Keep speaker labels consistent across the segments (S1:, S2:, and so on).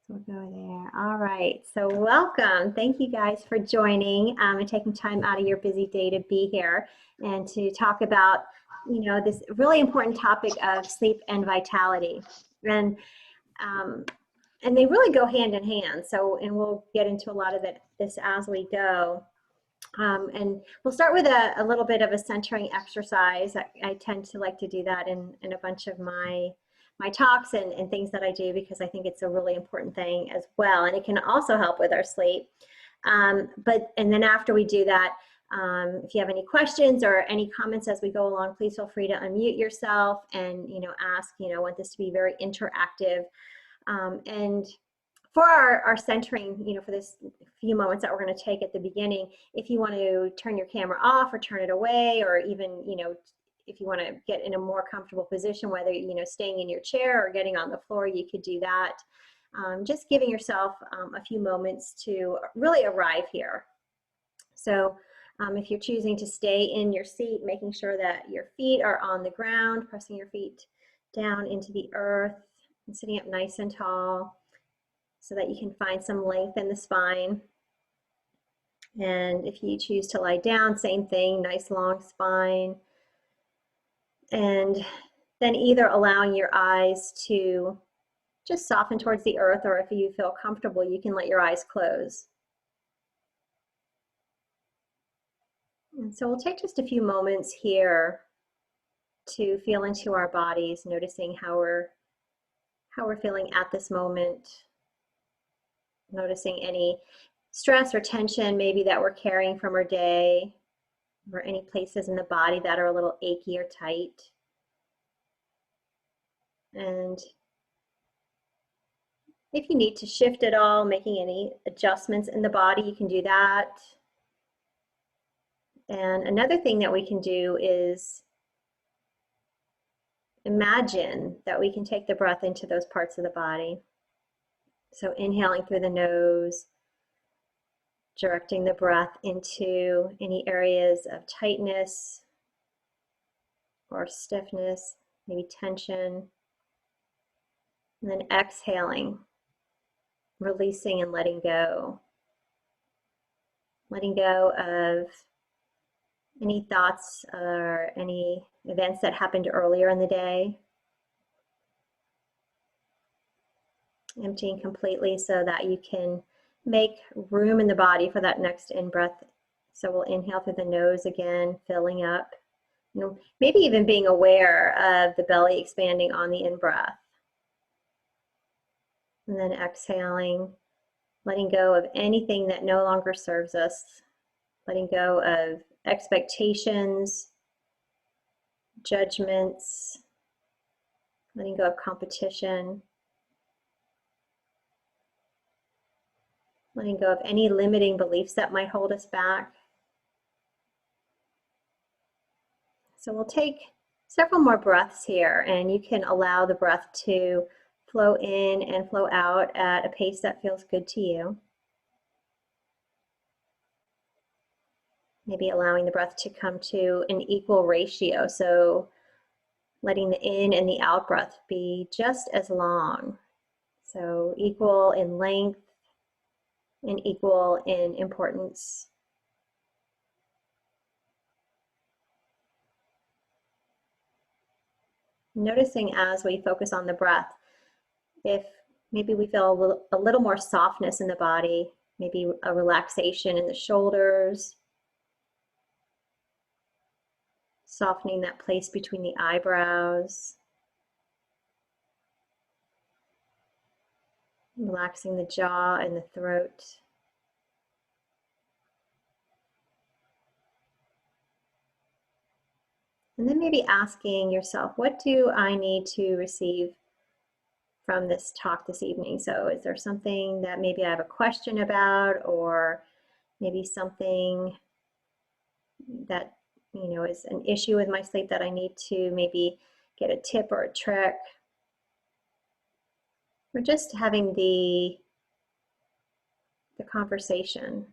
S1: So we'll go there. All right. So welcome. Thank you guys for joining and taking time out of your busy day to be here and to talk about, this really important topic of sleep and vitality. And um, and they really go hand in hand. So, and we'll get into a lot of this as we go. And we'll start with a little bit of a centering exercise. I tend to like to do that in a bunch of my talks and things that I do because I think it's a really important thing as well. And it can also help with our sleep. And then after we do that, if you have any questions or any comments as we go along, please feel free to unmute yourself and ask. I want this to be very interactive. And for our centering, for this few moments that we're going to take at the beginning, if you want to turn your camera off or turn it away, or even, if you want to get in a more comfortable position, whether, staying in your chair or getting on the floor, you could do that. Just giving yourself a few moments to really arrive here. So if you're choosing to stay in your seat, making sure that your feet are on the ground, pressing your feet down into the earth and sitting up nice and tall, so that you can find some length in the spine. And if you choose to lie down, same thing, nice long spine. And then either allowing your eyes to just soften towards the earth, or if you feel comfortable, you can let your eyes close. And so we'll take just a few moments here to feel into our bodies, noticing how we're feeling at this moment. Noticing any stress or tension maybe that we're carrying from our day, or any places in the body that are a little achy or tight. And if you need to shift at all, making any adjustments in the body, you can do that. And another thing that we can do is imagine that we can take the breath into those parts of the body. So inhaling through the nose, directing the breath into any areas of tightness or stiffness, maybe tension. And then exhaling, releasing and letting go. Letting go of any thoughts or any events that happened earlier in the day. Emptying completely so that you can make room in the body for that next in-breath. So we'll inhale through the nose again, filling up. Maybe even being aware of the belly expanding on the in-breath. And then exhaling, letting go of anything that no longer serves us. Letting go of expectations, judgments, letting go of competition, letting go of any limiting beliefs that might hold us back. So we'll take several more breaths here, and you can allow the breath to flow in and flow out at a pace that feels good to you. Maybe allowing the breath to come to an equal ratio. So letting the in and the out breath be just as long. So equal in length and equal in importance. Noticing as we focus on the breath, if maybe we feel a little more softness in the body, maybe a relaxation in the shoulders, softening that place between the eyebrows, relaxing the jaw and the throat. And then maybe asking yourself, what do I need to receive from this talk this evening? So is there something that maybe I have a question about, or maybe something that is an issue with my sleep that I need to maybe get a tip or a trick? Or just having the conversation.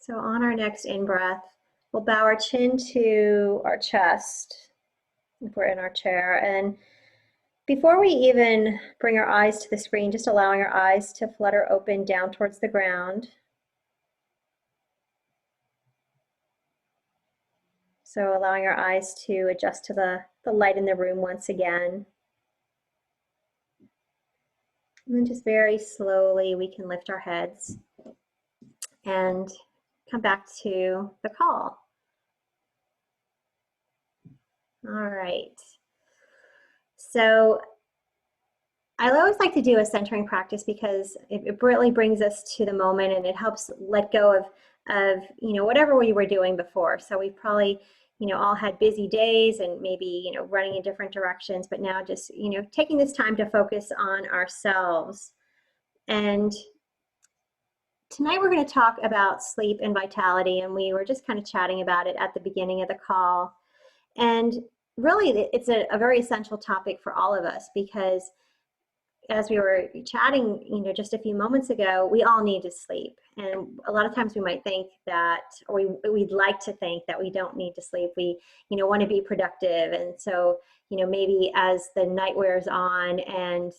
S1: So on our next in-breath, we'll bow our chin to our chest if we're in our chair. And before we even bring our eyes to the screen, just allowing our eyes to flutter open down towards the ground. So allowing our eyes to adjust to the light in the room once again. And then just very slowly we can lift our heads and come back to the call. All right. So I always like to do a centering practice because it really brings us to the moment, and it helps let go of whatever we were doing before. So we've probably all had busy days and maybe running in different directions, but now just taking this time to focus on ourselves. And tonight we're going to talk about sleep and vitality, and we were just kind of chatting about it at the beginning of the call. And really, it's a very essential topic for all of us because, as we were chatting, just a few moments ago, we all need to sleep. And a lot of times we might think that, or we'd like to think that we don't need to sleep. We, want to be productive. And so, maybe as the night wears on and,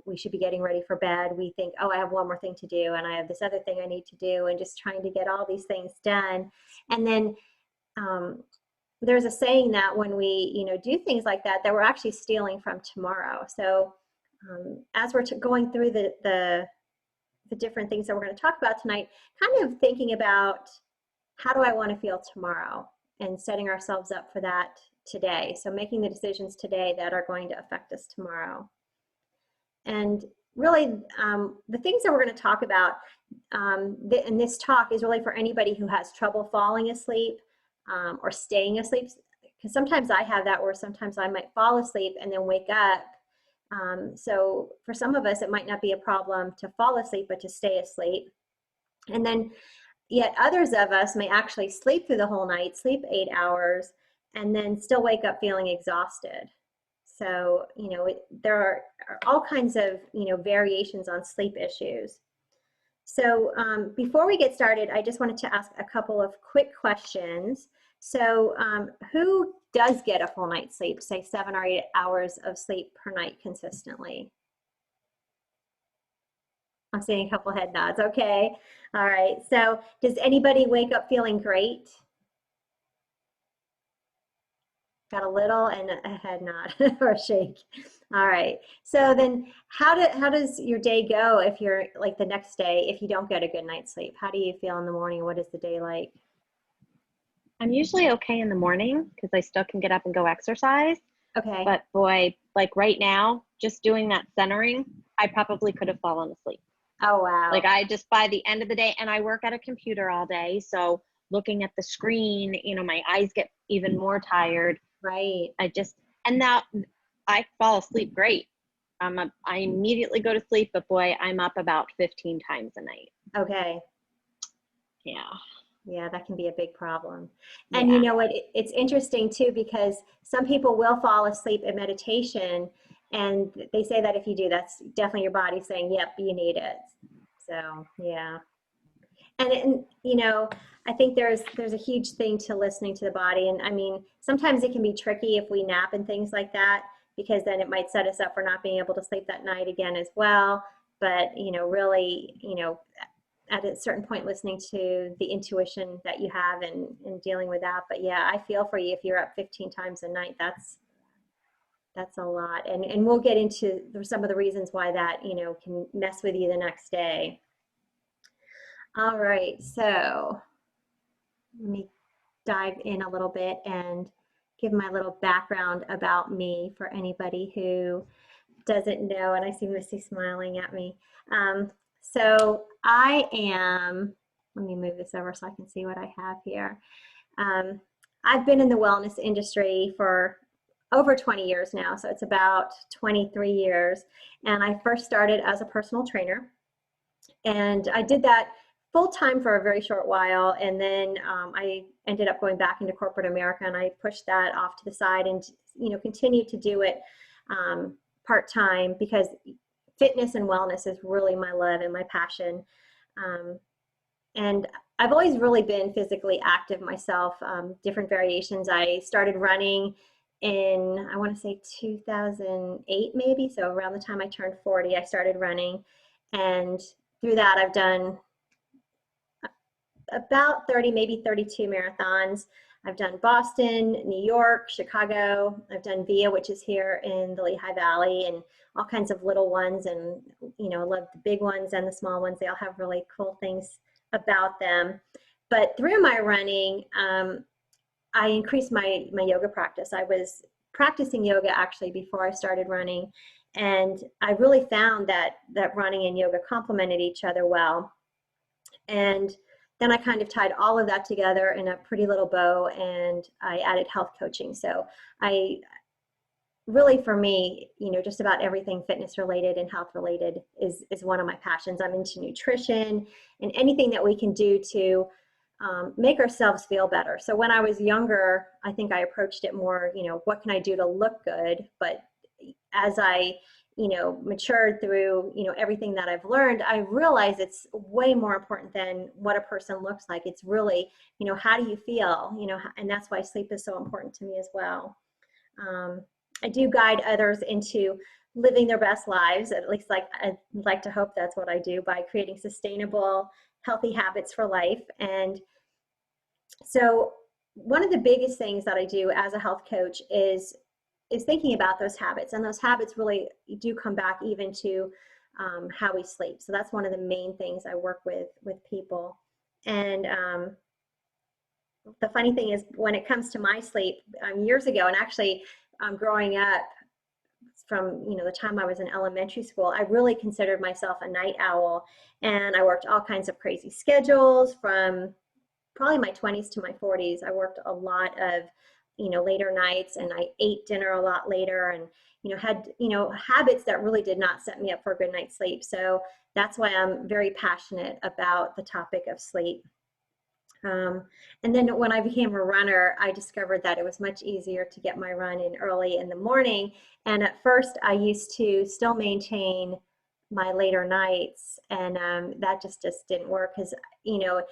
S1: we should be getting ready for bed, we think, oh, I have one more thing to do. And I have this other thing I need to do, and just trying to get all these things done. And then, there's a saying that when we, do things like that, that we're actually stealing from tomorrow. So as we're going through the different things that we're going to talk about tonight, kind of thinking about how do I want to feel tomorrow and setting ourselves up for that today. So making the decisions today that are going to affect us tomorrow. And really, the things that we're going to talk about in this talk is really for anybody who has trouble falling asleep or staying asleep. Because sometimes I have that, where sometimes I might fall asleep and then wake up. So for some of us, it might not be a problem to fall asleep, but to stay asleep. And then yet others of us may actually sleep through the whole night, sleep 8 hours, and then still wake up feeling exhausted. So, there are all kinds of, variations on sleep issues. So before we get started, I just wanted to ask a couple of quick questions. So who does get a full night's sleep, say 7 or 8 hours of sleep per night consistently? I'm seeing a couple head nods. Okay. All right. So does anybody wake up feeling great? Got a little and a head nod or a shake. All right. So then how does your day go if you're like the next day, if you don't get a good night's sleep? How do you feel in the morning? What is the day like?
S2: I'm usually okay in the morning because I still can get up and go exercise.
S1: Okay.
S2: But boy, like right now, just doing that centering, I probably could have fallen asleep.
S1: Oh, wow.
S2: Like I just, by the end of the day, and I work at a computer all day. So looking at the screen, my eyes get even more tired.
S1: Right.
S2: And now I fall asleep great. I immediately go to sleep, but boy, I'm up about 15 times a night.
S1: Okay.
S2: Yeah.
S1: Yeah, that can be a big problem. And you know what, it's interesting too, because some people will fall asleep in meditation, and they say that if you do, that's definitely your body saying, yep, you need it. So, yeah. And I think there's a huge thing to listening to the body. And I mean, sometimes it can be tricky if we nap and things like that, because then it might set us up for not being able to sleep that night again as well. But, really, at a certain point, listening to the intuition that you have and dealing with that. But yeah, I feel for you if you're up 15 times a night. That's a lot. And we'll get into some of the reasons why that, can mess with you the next day. All right, so let me dive in a little bit and give my little background about me for anybody who doesn't know. And I see Missy smiling at me. So I am, let me move this over so I can see what I have here. I've been in the wellness industry for over 20 years now, so it's about 23 years. And I first started as a personal trainer, and I did that full-time for a very short while, and then I ended up going back into corporate America, and I pushed that off to the side and continued to do it part-time, because fitness and wellness is really my love and my passion. And I've always really been physically active myself, different variations. I started running in, I want to say 2008 maybe. So around the time I turned 40, I started running. And through that, I've done about 30, maybe 32 marathons. I've done Boston, New York, Chicago. I've done VIA, which is here in the Lehigh Valley, and all kinds of little ones. And, you know, I love the big ones and the small ones. They all have really cool things about them. But through my running, I increased my yoga practice. I was practicing yoga actually before I started running. And I really found that running and yoga complemented each other well. And then I kind of tied all of that together in a pretty little bow, and I added health coaching. So I really, for me, you know, just about everything fitness related and health related is one of my passions. I'm into nutrition and anything that we can do to make ourselves feel better. So when I was younger, I think I approached it more, you know, what can I do to look good? But as I, you know, matured through, you know, everything that I've learned, I realize it's way more important than what a person looks like. It's really, you know, how do you feel? You know, and that's why sleep is so important to me as well. I do guide others into living their best lives. At least, like, I'd like to hope that's what I do, by creating sustainable, healthy habits for life. And so one of the biggest things that I do as a health coach is thinking about those habits, and those habits really do come back even to how we sleep. So that's one of the main things I work with people. And the funny thing is, when it comes to my sleep, years ago, and actually growing up, from, you know, the time I was in elementary school, I really considered myself a night owl, and I worked all kinds of crazy schedules from probably my 20s to my 40s. I worked a lot of, you know, later nights, and I ate dinner a lot later, and, you know, had, you know, habits that really did not set me up for a good night's sleep. So that's why I'm very passionate about the topic of sleep. And then when I became a runner, I discovered that it was much easier to get my run in early in the morning. And at first, I used to still maintain my later nights, and that just didn't work, because, you know,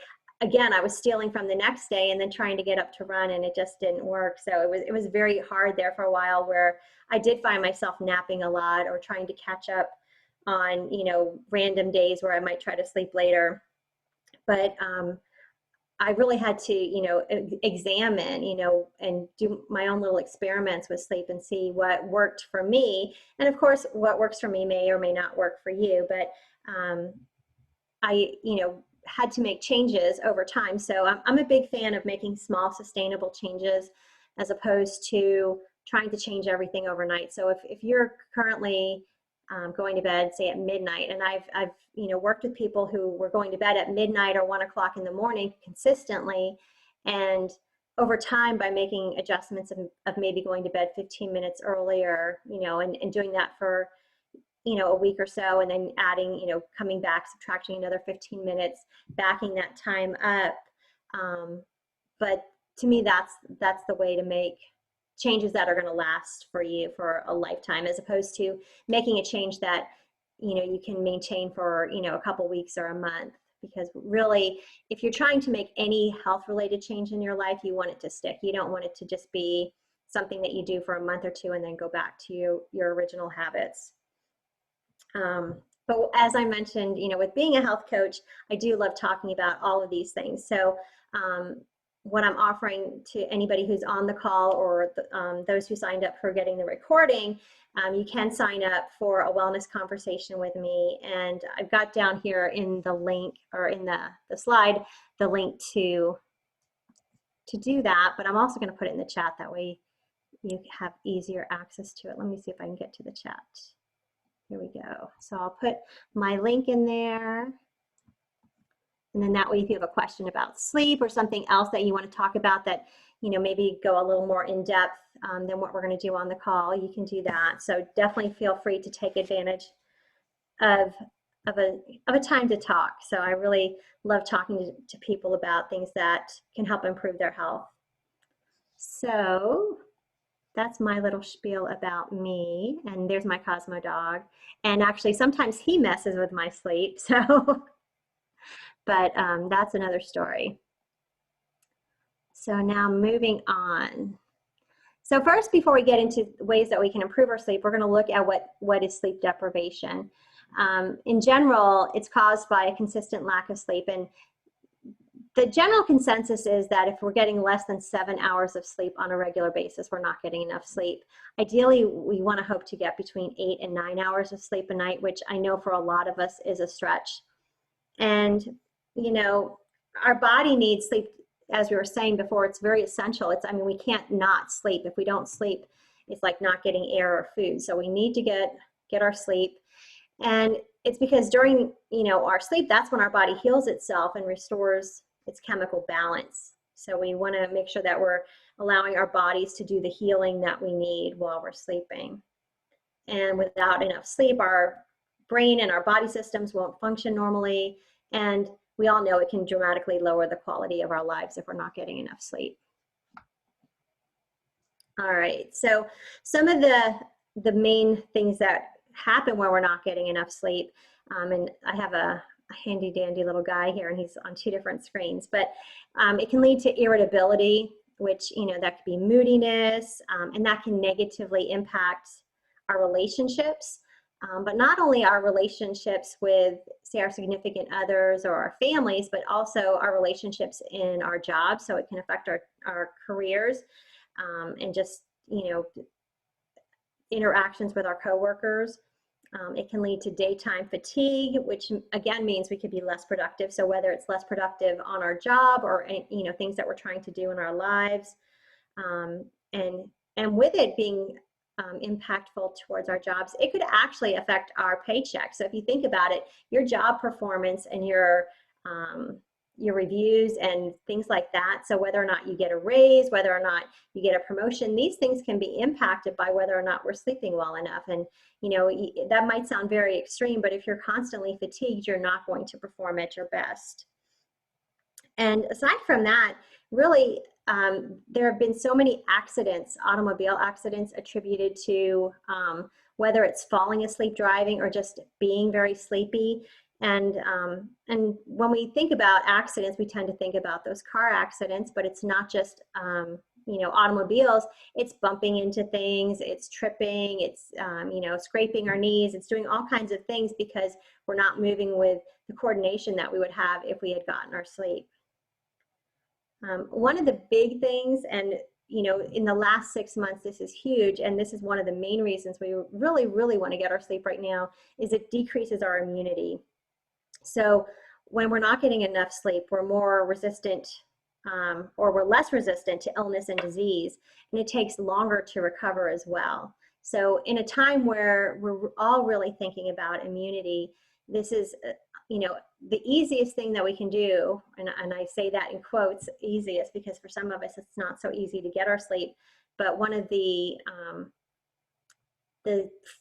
S1: again, I was stealing from the next day and then trying to get up to run, and it just didn't work. So it was very hard there for a while, where I did find myself napping a lot or trying to catch up on, you know, random days where I might try to sleep later. But I really had to, you know, examine, you know, and do my own little experiments with sleep and see what worked for me. And of course, what works for me may or may not work for you. But I, you know, had to make changes over time. So I'm a big fan of making small, sustainable changes, as opposed to trying to change everything overnight. So if you're currently going to bed, say at midnight, and I've you know, worked with people who were going to bed at midnight or 1 o'clock in the morning consistently, and over time, by making adjustments of maybe going to bed 15 minutes earlier, you know, and doing that for, you know, a week or so, and then adding, you know, coming back, subtracting another 15 minutes, backing that time up. But to me, that's the way to make changes that are going to last for you for a lifetime, as opposed to making a change that, you know, you can maintain for, you know, a couple weeks or a month. Because really, if you're trying to make any health related change in your life, you want it to stick. You don't want it to just be something that you do for a month or two and then go back to your original habits. But as I mentioned, you know, with being a health coach, I do love talking about all of these things. So what I'm offering to anybody who's on the call, or those who signed up for getting the recording, you can sign up for a wellness conversation with me. And I've got down here in the link, or in the slide, the link to do that. But I'm also going to put it in the chat. That way you have easier access to it. Let me see if I can get to the chat. Here we go. So I'll put my link in there. And then that way, if you have a question about sleep or something else that you want to talk about that, you know, maybe go a little more in depth than what we're going to do on the call, you can do that. So definitely feel free to take advantage of a time to talk. So I really love talking to people about things that can help improve their health. So that's my little spiel about me. And there's my Cosmo dog. And actually, sometimes he messes with my sleep. So but that's another story. So now moving on. So first, before we get into ways that we can improve our sleep, we're going to look at what is sleep deprivation. In general, it's caused by a consistent lack of sleep. And the general consensus is that if we're getting less than 7 hours of sleep on a regular basis, we're not getting enough sleep. Ideally, we want to hope to get between 8 and 9 hours of sleep a night, which I know for a lot of us is a stretch. And, you know, our body needs sleep. As we were saying before, it's very essential. I mean, we can't not sleep. If we don't sleep, it's like not getting air or food. So we need to get our sleep. And it's because during, you know, our sleep, that's when our body heals itself and restores its chemical balance. So we want to make sure that we're allowing our bodies to do the healing that we need while we're sleeping. And without enough sleep, our brain and our body systems won't function normally. And we all know it can dramatically lower the quality of our lives if we're not getting enough sleep. All right, so some of the main things that happen when we're not getting enough sleep, and I have a handy dandy little guy here and he's on 2 different screens, but it can lead to irritability, which, you know, that could be moodiness, and that can negatively impact our relationships. But not only our relationships with, say, our significant others or our families, but also our relationships in our jobs. So it can affect our careers, and just, you know, interactions with our coworkers. It can lead to daytime fatigue, which again means we could be less productive. So whether it's less productive on our job or, you know, things that we're trying to do in our lives, and with it being impactful towards our jobs, it could actually affect our paycheck. So if you think about it, your job performance and your reviews and things like that, so whether or not you get a raise, whether or not you get a promotion, these things can be impacted by whether or not we're sleeping well enough. And, you know, that might sound very extreme, but if you're constantly fatigued, you're not going to perform at your best. And aside from that, really, there have been so many accidents, automobile accidents, attributed to whether it's falling asleep driving or just being very sleepy. And when we think about accidents, we tend to think about those car accidents, but it's not just you know, automobiles. It's bumping into things, it's tripping, it's you know, scraping our knees, it's doing all kinds of things because we're not moving with the coordination that we would have if we had gotten our sleep. One of the big things, and you know, in the last 6 months, this is huge, and this is one of the main reasons we really, really want to get our sleep right now, is it decreases our immunity. So when we're not getting enough sleep, we're more resistant, or we're less resistant to illness and disease, and it takes longer to recover as well. So in a time where we're all really thinking about immunity, this is, you know, the easiest thing that we can do, and I say that in quotes, easiest, because for some of us it's not so easy to get our sleep, but one of the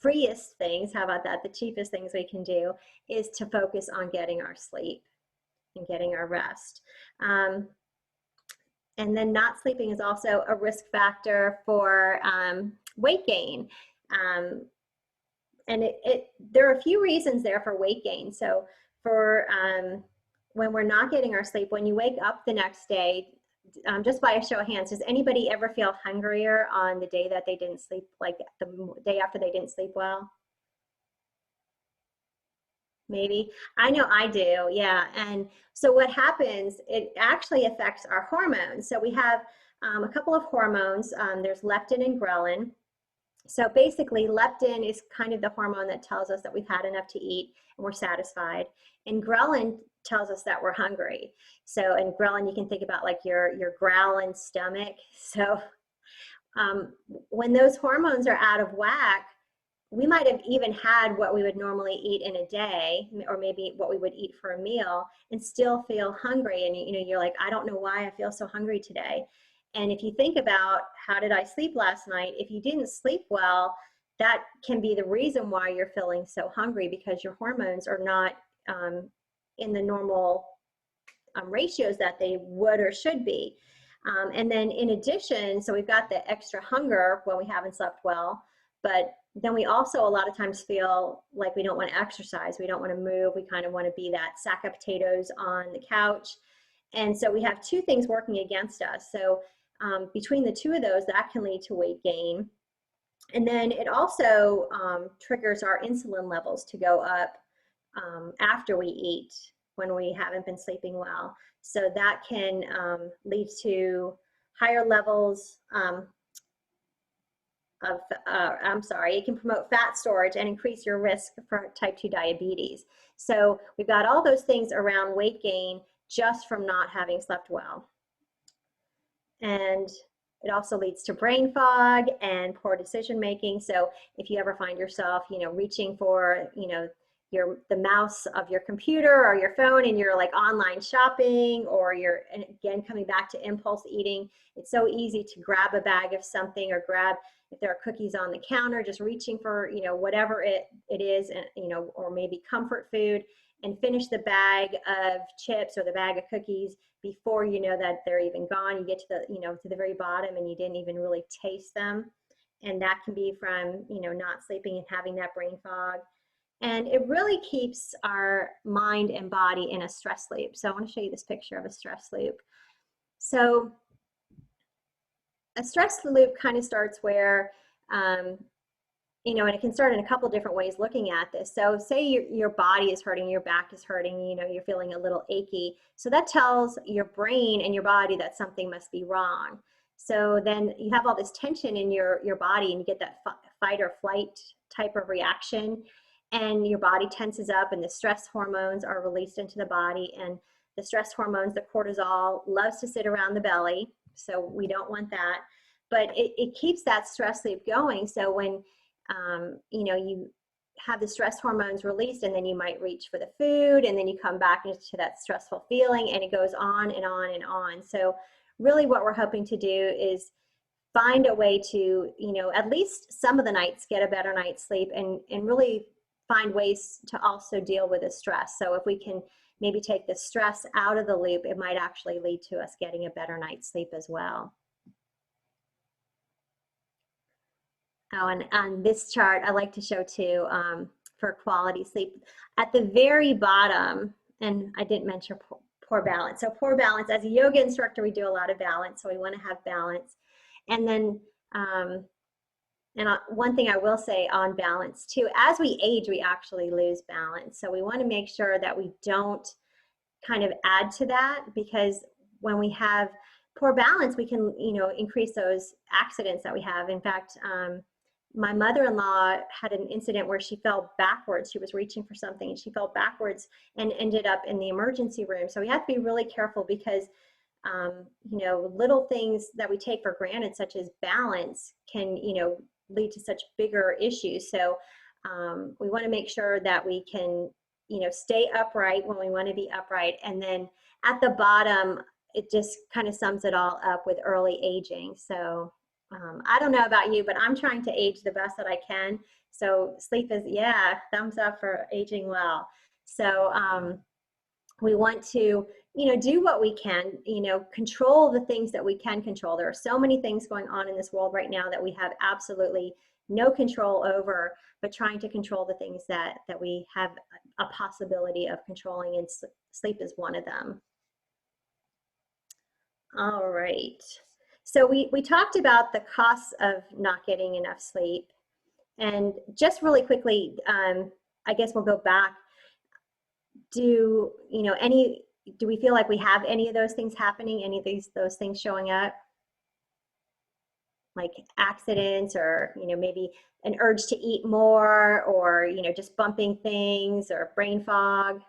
S1: freest things, how about that, the cheapest things we can do is to focus on getting our sleep and getting our rest. And then not sleeping is also a risk factor for weight gain. And there are a few reasons there for weight gain. So for when we're not getting our sleep, when you wake up the next day, just by a show of hands, does anybody ever feel hungrier on the day that they didn't sleep, like the day after they didn't sleep well? Maybe. I know I do, yeah. And so what happens, it actually affects our hormones. So we have a couple of hormones. There's leptin and ghrelin. So basically, leptin is kind of the hormone that tells us that we've had enough to eat and we're satisfied. And ghrelin tells us that we're hungry. So, and ghrelin, you can think about like your growling stomach. So when those hormones are out of whack, we might have even had what we would normally eat in a day, or maybe what we would eat for a meal, and still feel hungry. And you know, you're like, I don't know why I feel so hungry today. And if you think about how did I sleep last night, if you didn't sleep well, that can be the reason why you're feeling so hungry, because your hormones are not in the normal ratios that they would or should be. And then in addition, so we've got the extra hunger when we haven't slept well, But then we also a lot of times feel like we don't want to exercise. We don't want to move. We kind of want to be that sack of potatoes on the couch. And so we have two things working against us. So between the two of those, that can lead to weight gain. And then it also triggers our insulin levels to go up after we eat when we haven't been sleeping well. So that can lead to higher levels it can promote fat storage and increase your risk for type 2 diabetes. So we've got all those things around weight gain just from not having slept well. And it also leads to brain fog and poor decision making. So if you ever find yourself, reaching for, the mouse of your computer or your phone and you're like online shopping, or you're, and again, coming back to impulse eating, it's so easy to grab a bag of something, or grab, if there are cookies on the counter, just reaching for, whatever it is, and, or maybe comfort food, and finish the bag of chips or the bag of cookies before you know that they're even gone. You get to the, to the very bottom and you didn't even really taste them. And that can be from, not sleeping and having that brain fog. And it really keeps our mind and body in a stress loop. So I want to show you this picture of a stress loop. So a stress loop kind of starts where, and it can start in a couple different ways looking at this. So say your body is hurting, your back is hurting, you're feeling a little achy. So that tells your brain and your body that something must be wrong. So then you have all this tension in your body, and you get that fight or flight type of reaction, and your body tenses up, and the stress hormones are released into the body. And the stress hormones, the cortisol, loves to sit around the belly. So we don't want that, but it keeps that stress loop going. So when you have the stress hormones released, and then you might reach for the food, and then you come back into that stressful feeling, and it goes on and on and on. So really what we're hoping to do is find a way to, at least some of the nights get a better night's sleep, and really find ways to also deal with the stress. So if we can maybe take the stress out of the loop, it might actually lead to us getting a better night's sleep as well. Oh, and on this chart, I like to show too, for quality sleep. At the very bottom, and I didn't mention poor balance. So poor balance, as a yoga instructor, we do a lot of balance. So we want to have balance. And then, one thing I will say on balance too, as we age, we actually lose balance. So we want to make sure that we don't kind of add to that, because when we have poor balance, we can, increase those accidents that we have. In fact, my mother-in-law had an incident where she fell backwards. She was reaching for something and she fell backwards and ended up in the emergency room. So we have to be really careful, because little things that we take for granted, such as balance, can, lead to such bigger issues. So we want to make sure that we can, stay upright when we want to be upright. And then at the bottom, it just kind of sums it all up with early aging. So I don't know about you, but I'm trying to age the best that I can. So sleep is, thumbs up for aging well. So we want to, do what we can, control the things that we can control. There are so many things going on in this world right now that we have absolutely no control over, but trying to control the things that we have a possibility of controlling, and sleep is one of them. All right. So we talked about the costs of not getting enough sleep. And just really quickly, I guess we'll go back. Do we feel like we have any of those things happening, any of those things showing up? Like accidents, or, maybe an urge to eat more, or, just bumping things, or brain fog.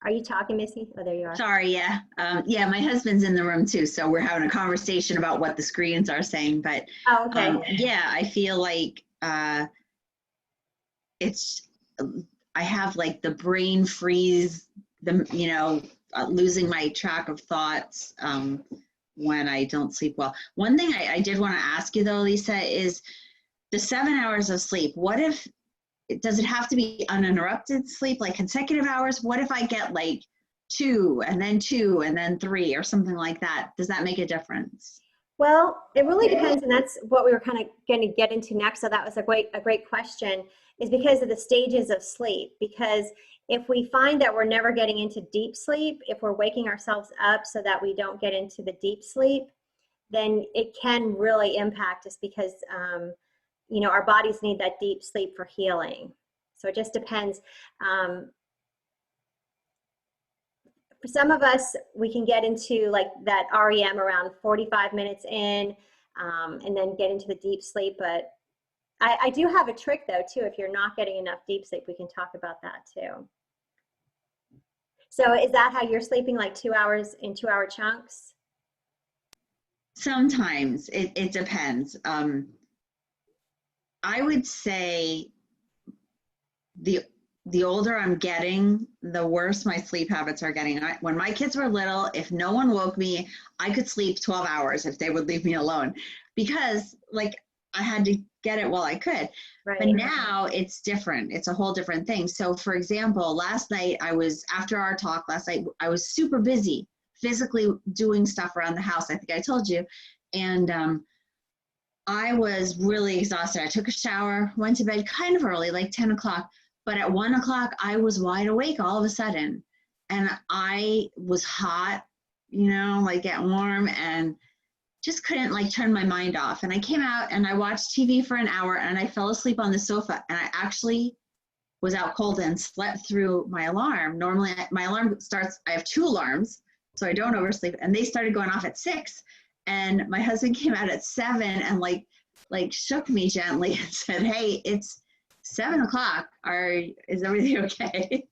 S1: Are you talking, Missy? Oh, there you are.
S3: Sorry, yeah. My husband's in the room too, so we're having a conversation about what the screens are saying. But
S1: oh, okay.
S3: I feel like I have like the brain freeze, losing my track of thoughts when I don't sleep well. One thing I did want to ask you though, Lisa, is the 7 hours of sleep. What if, does it have to be uninterrupted sleep, like consecutive hours? What if I get like 2 and then 2 and then 3 or something like that? Does that make a difference?
S1: Well, it really depends, and that's what we were kind of going to get into next. So that was a great question, is because of the stages of sleep. Because if we find that we're never getting into deep sleep, if we're waking ourselves up so that we don't get into the deep sleep, then it can really impact us because you know, our bodies need that deep sleep for healing. So it just depends. For some of us, we can get into like that REM around 45 minutes in, and then get into the deep sleep. But I do have a trick though too. If you're not getting enough deep sleep, we can talk about that too. So is that how you're sleeping, like 2 hours in 2 hour chunks?
S3: Sometimes it depends. I would say the older I'm getting, the worse my sleep habits are getting. When my kids were little, if no one woke me, I could sleep 12 hours if they would leave me alone, because like I had to get it while I could.
S1: Right.
S3: But now it's different. It's a whole different thing. So for example, last night after our talk last night, I was super busy physically doing stuff around the house. I think I told you. And I was really exhausted. I took a shower, went to bed kind of early, like 10 o'clock. But at 1 o'clock, I was wide awake all of a sudden. And I was hot, you know, like getting warm, and just couldn't like turn my mind off. And I came out and I watched TV for an hour and I fell asleep on the sofa. And I actually was out cold and slept through my alarm. Normally my alarm starts, I have 2 alarms, so I don't oversleep. And they started going off at 6. And my husband came out at 7 and like shook me gently and said, "Hey, it's 7 o'clock. Is everything okay?"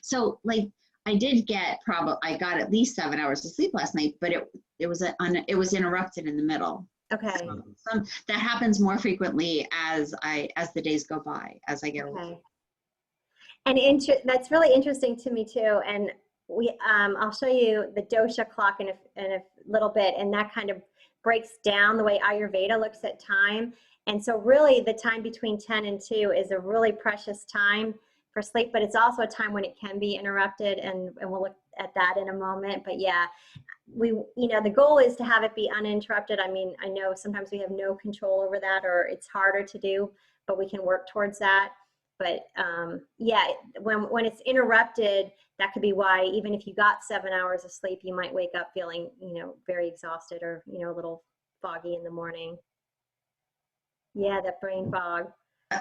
S3: So like I got at least 7 hours of sleep last night, but it was interrupted in the middle.
S1: Okay.
S3: That happens more frequently as the days go by, as I get older.
S1: And that's really interesting to me too. And I'll show you the dosha clock in a little bit, and that kind of breaks down the way Ayurveda looks at time. And so really the time between 10 and 2 is a really precious time for sleep, but it's also a time when it can be interrupted, and we'll look at that in a moment. But yeah, the goal is to have it be uninterrupted. I mean, I know sometimes we have no control over that, or it's harder to do, but we can work towards that. But yeah, when it's interrupted, that could be why even if you got 7 hours of sleep, you might wake up feeling, very exhausted, or, a little foggy in the morning. Yeah, that brain fog.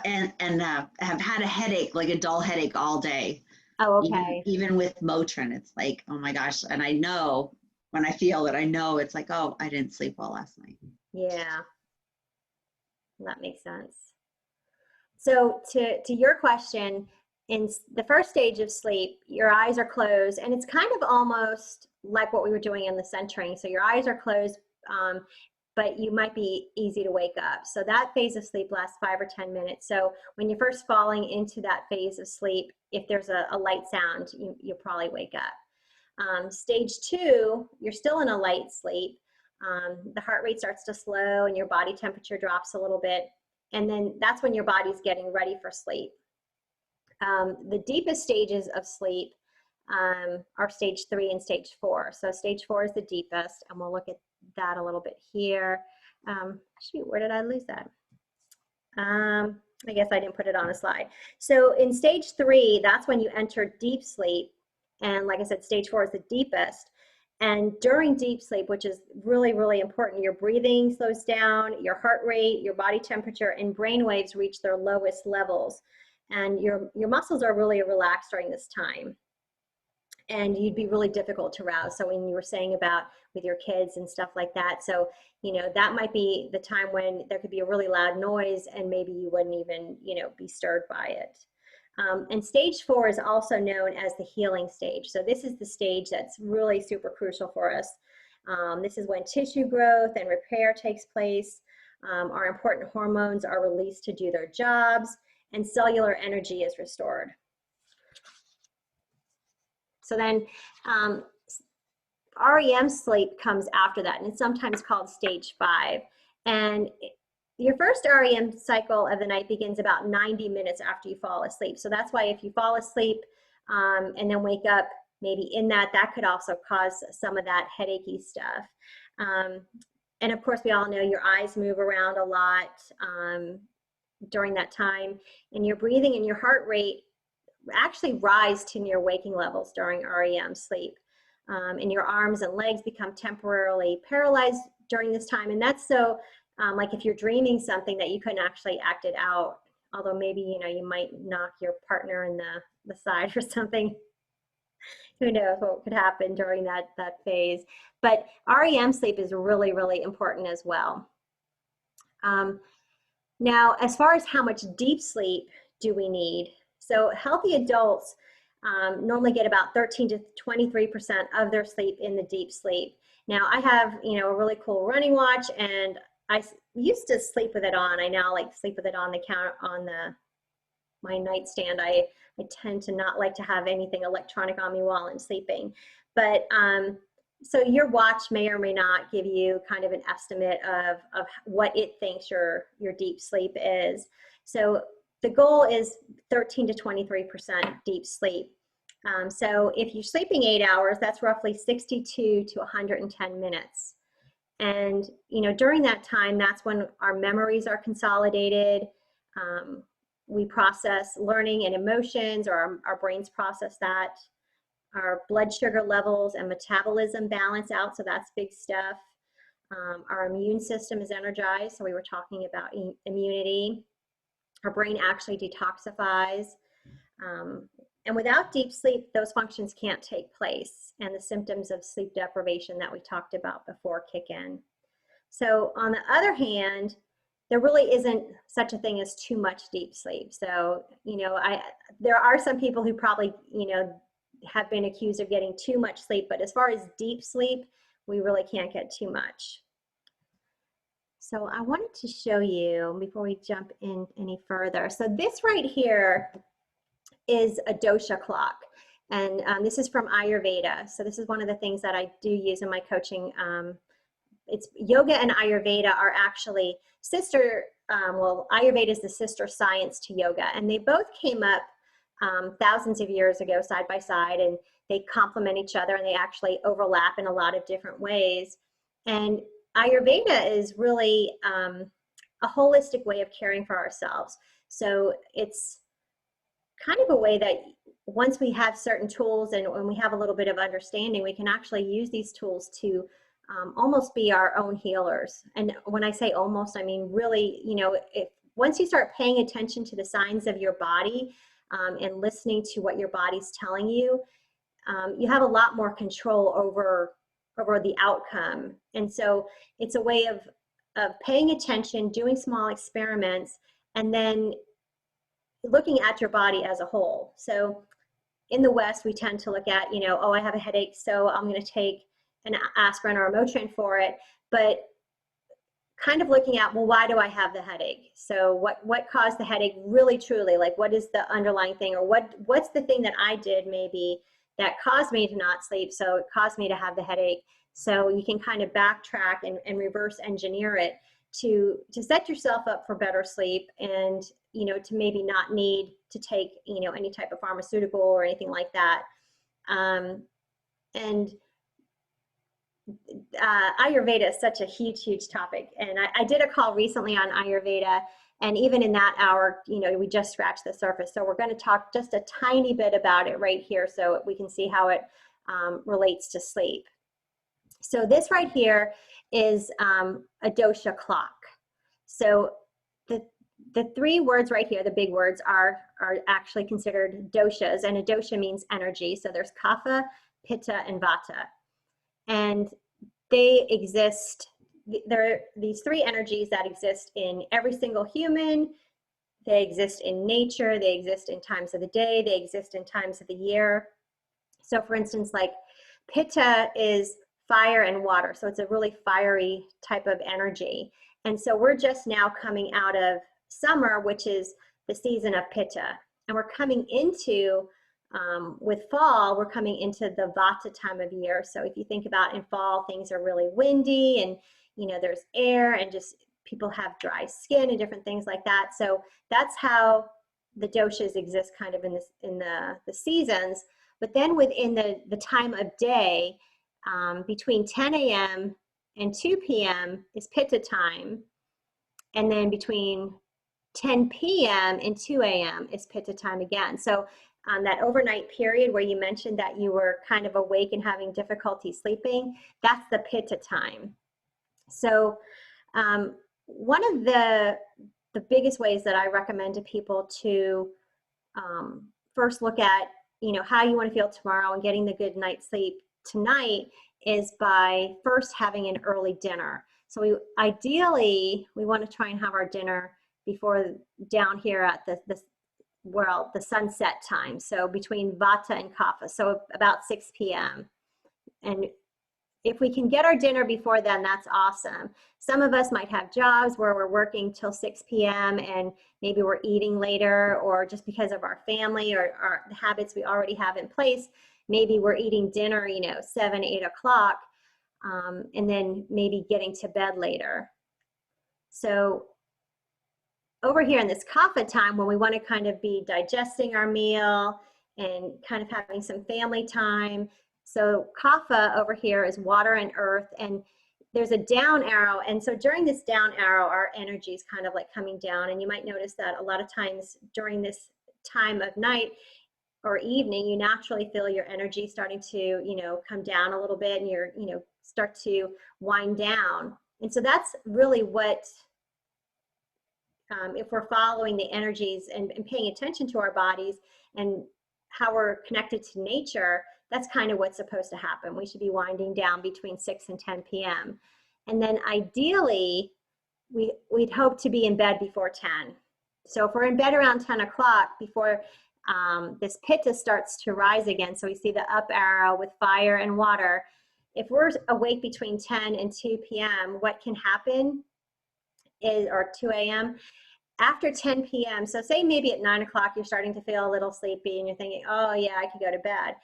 S3: And have had a headache, like a dull headache all day.
S1: Oh, okay.
S3: Even with Motrin, it's like, oh my gosh. And I know when I feel it, I know it's like, oh, I didn't sleep well last night.
S1: Yeah, that makes sense. So to your question, in the first stage of sleep, your eyes are closed, and it's kind of almost like what we were doing in the centering. So your eyes are closed, but you might be easy to wake up. So that phase of sleep lasts 5 or 10 minutes. So when you're first falling into that phase of sleep, if there's a light sound, you'll probably wake up. Stage 2, you're still in a light sleep. The heart rate starts to slow and your body temperature drops a little bit. And then that's when your body's getting ready for sleep. The deepest stages of sleep are stage 3 and stage 4. So stage 4 is the deepest, and we'll look at that a little bit here. Shoot, where did I lose that? I guess I didn't put it on a slide. So in stage 3, that's when you enter deep sleep. And like I said, stage 4 is the deepest. And during deep sleep, which is really, really important, your breathing slows down, your heart rate, your body temperature, and brain waves reach their lowest levels. And your muscles are really relaxed during this time. And you'd be really difficult to rouse. So when you were saying about with your kids and stuff like that, so, that might be the time when there could be a really loud noise and maybe you wouldn't even, be stirred by it. And stage 4 is also known as the healing stage. So this is the stage that's really super crucial for us. This is when tissue growth and repair takes place. Our important hormones are released to do their jobs, and cellular energy is restored. So then REM sleep comes after that, and it's sometimes called stage 5. And your first REM cycle of the night begins about 90 minutes after you fall asleep. So that's why if you fall asleep and then wake up maybe in that could also cause some of that headachy stuff. and of course, we all know your eyes move around a lot during that time, and your breathing and your heart rate actually rise to near waking levels during REM sleep. And your arms and legs become temporarily paralyzed during this time. And that's so, like if you're dreaming something that you couldn't actually act it out, although maybe, you might knock your partner in the side or something. Who knows what could happen during that phase. But REM sleep is really, really important as well. Now, as far as how much deep sleep do we need? So healthy adults normally get about 13 to 23% of their sleep in the deep sleep. Now, I have, a really cool running watch, and I used to sleep with it on. I now like sleep with it on the counter, on my nightstand. I tend to not like to have anything electronic on me while I'm sleeping. But so your watch may or may not give you kind of an estimate of what it thinks your deep sleep is. So the goal is 13 to 23% deep sleep. So if you're sleeping 8 hours, that's roughly 62 to 110 minutes. And, during that time, that's when our memories are consolidated. We process learning and emotions, or our brains process that. Our blood sugar levels and metabolism balance out, so that's big stuff. Our immune system is energized, so we were talking about immunity. Our brain actually detoxifies. And without deep sleep, those functions can't take place, and the symptoms of sleep deprivation that we talked about before kick in. So on the other hand, there really isn't such a thing as too much deep sleep. So, there are some people who probably, have been accused of getting too much sleep, but as far as deep sleep, we really can't get too much. So I wanted to show you before we jump in any further. So this right here is a dosha clock, and this is from Ayurveda. So this is one of the things that I do use in my coaching. It's yoga and Ayurveda are actually sister, well, Ayurveda is the sister science to yoga, and they both came up thousands of years ago side by side, and they complement each other, and they actually overlap in a lot of different ways. And Ayurveda is really a holistic way of caring for ourselves. So it's kind of a way that once we have certain tools and when we have a little bit of understanding, we can actually use these tools to almost be our own healers. And when I say almost, I mean really, once you start paying attention to the signs of your body and listening to what your body's telling you, you have a lot more control over the outcome. And so it's a way of paying attention, doing small experiments, and then looking at your body as a whole. So in the West, we tend to look at, oh, I have a headache, so I'm going to take an aspirin or a Motrin for it, but kind of looking at, well, why do I have the headache? So what caused the headache really truly? Like, what is the underlying thing, or what's the thing that I did maybe that caused me to not sleep, so it caused me to have the headache? So you can kind of backtrack and reverse engineer it to set yourself up for better sleep, and to maybe not need to take any type of pharmaceutical or anything like that. And Ayurveda is such a huge topic, and I did a call recently on Ayurveda, and even in that hour, we just scratched the surface. So we're going to talk just a tiny bit about it right here, so we can see how it relates to sleep. So this right here is a dosha clock. So the three words right here, the big words, are actually considered doshas, and a dosha means energy. So there's kapha, pitta, and vata. And they exist, there are these three energies that exist in every single human. They exist in nature, they exist in times of the day, they exist in times of the year. So for instance, like pitta is fire and water, so it's a really fiery type of energy. And so we're just now coming out of summer, which is the season of pitta, and we're coming into with fall, we're coming into the vata time of year. So if you think about in fall, things are really windy, and there's air, and just people have dry skin and different things like that. So that's how the doshas exist kind of in the seasons. But then within the time of day, between 10 a.m. and 2 p.m. is Pitta time. And then between 10 p.m. and 2 a.m. is Pitta time again. So that overnight period where you mentioned that you were kind of awake and having difficulty sleeping, that's the Pitta time. So one of the biggest ways that I recommend to people to first look at, you know, how you want to feel tomorrow and getting the good night's sleep tonight is by first having an early dinner. So we ideally want to try and have our dinner before down here at the sunset time. So between Vata and Kapha, so about 6 p.m. And if we can get our dinner before then, that's awesome. Some of us might have jobs where we're working till 6 p.m. and maybe we're eating later, or just because of our family or our habits we already have in place, maybe we're eating dinner, you know, 7, 8 o'clock, and then maybe getting to bed later. So over here in this Kapha time, when we want to kind of be digesting our meal and kind of having some family time. So Kapha over here is water and earth, and there's a down arrow. And so during this down arrow, our energy is kind of like coming down. And you might notice that a lot of times during this time of night or evening, you naturally feel your energy starting to, you know, come down a little bit, and you're, you know, start to wind down. And so that's really what, if we're following the energies and paying attention to our bodies and how we're connected to nature, that's kind of what's supposed to happen. We should be winding down between 6 and 10 p.m. And then ideally, we'd hope to be in bed before 10. So if we're in bed around 10 o'clock before this Pitta starts to rise again, so we see the up arrow with fire and water, if we're awake between 10 and 2 p.m., what can happen is, or 2 a.m., after 10 p.m., so say maybe at 9 o'clock, you're starting to feel a little sleepy and you're thinking, oh yeah, I could go to bed.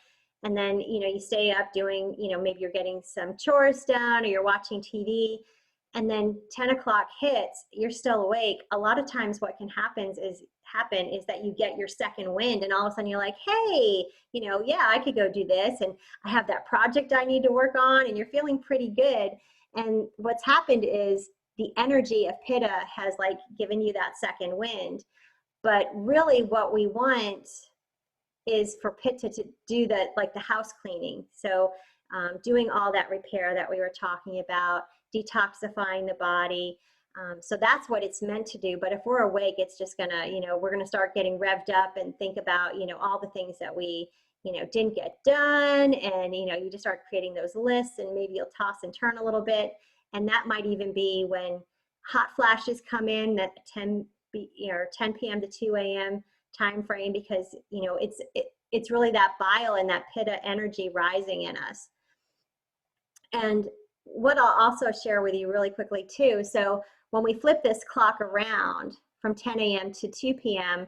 S1: And then, you know, you stay up doing, you know, maybe you're getting some chores done or you're watching TV, and then 10 o'clock hits, you're still awake. A lot of times what can happen is that you get your second wind, and all of a sudden you're like, hey, you know, yeah, I could go do this, and I have that project I need to work on, and you're feeling pretty good. And what's happened is the energy of Pitta has like given you that second wind. But really what we want is for Pitta to do the, like the house cleaning. So doing all that repair that we were talking about, detoxifying the body. So that's what it's meant to do. But if we're awake, it's just gonna, you know, we're gonna start getting revved up and think about, you know, all the things that we, you know, didn't get done. And, you know, you just start creating those lists, and maybe you'll toss and turn a little bit. And that might even be when hot flashes come in at 10 p.m. to 2 a.m. time frame, because, you know, it's really that bile and that Pitta energy rising in us. And what I'll also share with you really quickly too, so when we flip this clock around from 10 a.m. to 2 p.m.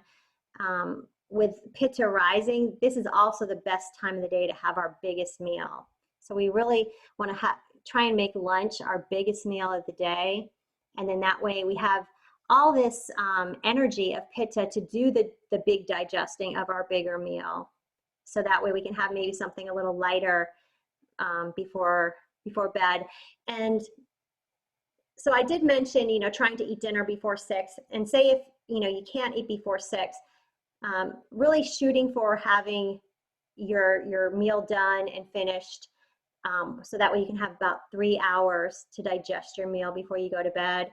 S1: With Pitta rising, this is also the best time of the day to have our biggest meal. So we really want to try and make lunch our biggest meal of the day. And then that way we have all this energy of Pitta to do the big digesting of our bigger meal. So that way we can have maybe something a little lighter before bed. And so I did mention, you know, trying to eat dinner before 6, and say if, you know, you can't eat before 6, really shooting for having your meal done and finished. So that way you can have about 3 hours to digest your meal before you go to bed.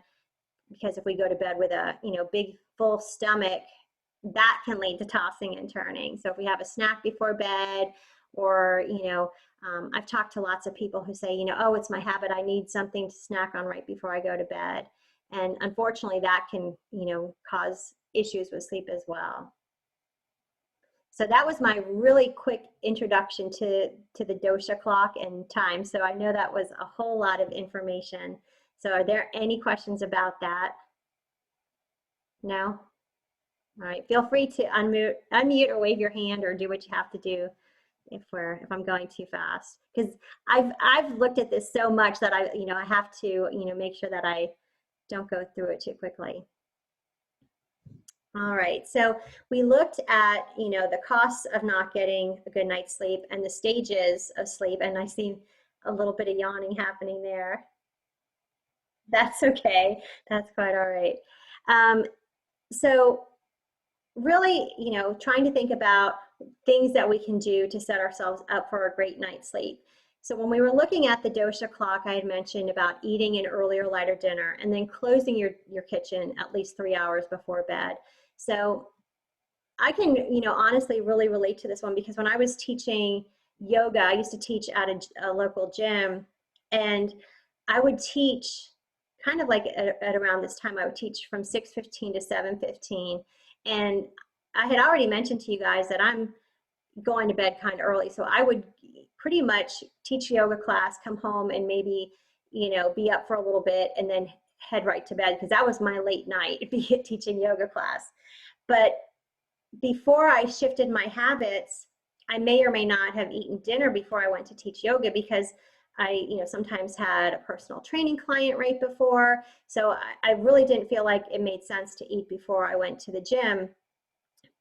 S1: Because if we go to bed with a, you know, big full stomach, that can lead to tossing and turning. So if we have a snack before bed, or, you know, I've talked to lots of people who say, you know, oh, it's my habit, I need something to snack on right before I go to bed. And unfortunately that can, you know, cause issues with sleep as well. So that was my really quick introduction to the dosha clock and time. So I know that was a whole lot of information. So are there any questions about that? No? All right, feel free to unmute or wave your hand, or do what you have to do if I'm going too fast. Because I've looked at this so much that I have to, you know, make sure that I don't go through it too quickly. All right, so we looked at, you know, the costs of not getting a good night's sleep and the stages of sleep, and I see a little bit of yawning happening there. That's okay. That's quite all right. Um, so really, trying to think about things that we can do to set ourselves up for a great night's sleep. So when we were looking at the dosha clock, I had mentioned about eating an earlier, lighter dinner and then closing your kitchen at least 3 hours before bed. So I can, honestly really relate to this one because when I was teaching yoga, I used to teach at a local gym, and I would teach kind of like at around this time. I would teach from 6:15 to 7:15, and I had already mentioned to you guys that I'm going to bed kind of early, so I would pretty much teach yoga class, come home, and maybe be up for a little bit, and then head right to bed because that was my late night, be it teaching yoga class. But before I shifted my habits, I may or may not have eaten dinner before I went to teach yoga because I, sometimes had a personal training client right before. So I really didn't feel like it made sense to eat before I went to the gym.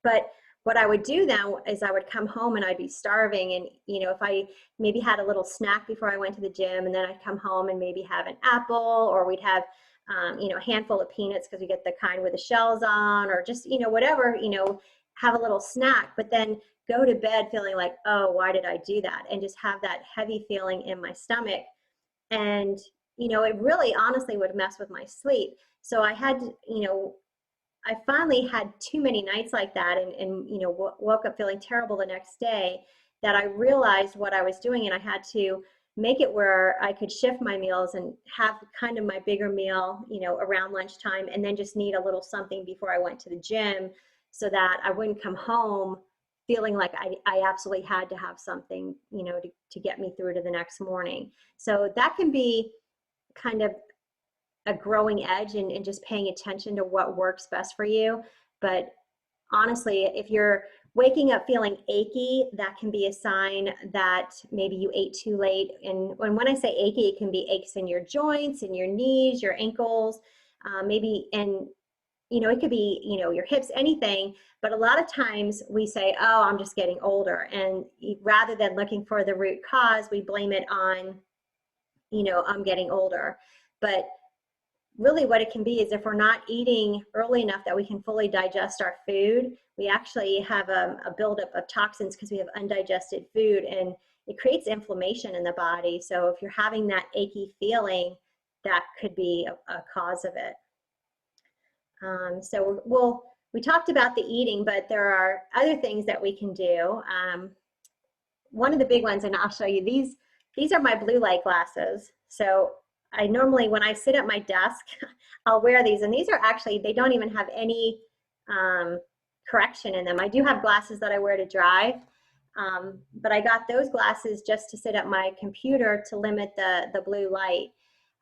S1: But what I would do then is I would come home and I'd be starving. And, if I maybe had a little snack before I went to the gym, and then I'd come home and maybe have an apple, or we'd have, a handful of peanuts because we get the kind with the shells on, or just, whatever, have a little snack, but then go to bed feeling like, oh, why did I do that? And just have that heavy feeling in my stomach. And, it really honestly would mess with my sleep. So I had to, I finally had too many nights like that, and woke up feeling terrible the next day, that I realized what I was doing, and I had to make it where I could shift my meals and have kind of my bigger meal, around lunchtime, and then just need a little something before I went to the gym so that I wouldn't come home feeling like I absolutely had to have something, to get me through to the next morning. So that can be kind of a growing edge, and just paying attention to what works best for you. But honestly, if you're waking up feeling achy, that can be a sign that maybe you ate too late. And when I say achy, it can be aches in your joints, in your knees, your ankles, maybe, and it could be, your hips, anything. But a lot of times we say, oh, I'm just getting older. And rather than looking for the root cause, we blame it on, I'm getting older. But really what it can be is if we're not eating early enough that we can fully digest our food, we actually have a buildup of toxins because we have undigested food, and it creates inflammation in the body. So if you're having that achy feeling, that could be a cause of it. So we talked about the eating, but there are other things that we can do. One of the big ones, and I'll show you these are my blue light glasses. So I normally, when I sit at my desk, I'll wear these, and these are actually, they don't even have any correction in them. I do have glasses that I wear to drive, but I got those glasses just to sit at my computer to limit the blue light.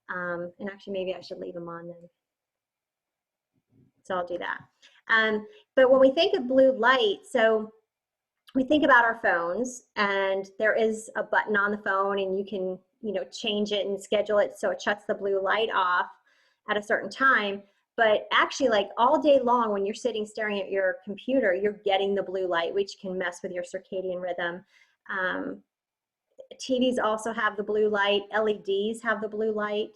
S1: And actually, maybe I should leave them on then. So I'll do that. But when we think of blue light, so we think about our phones, and there is a button on the phone, and you can, change it and schedule it so it shuts the blue light off at a certain time. But actually, like all day long, when you're sitting staring at your computer, you're getting the blue light, which can mess with your circadian rhythm. TVs also have the blue light, LEDs have the blue light,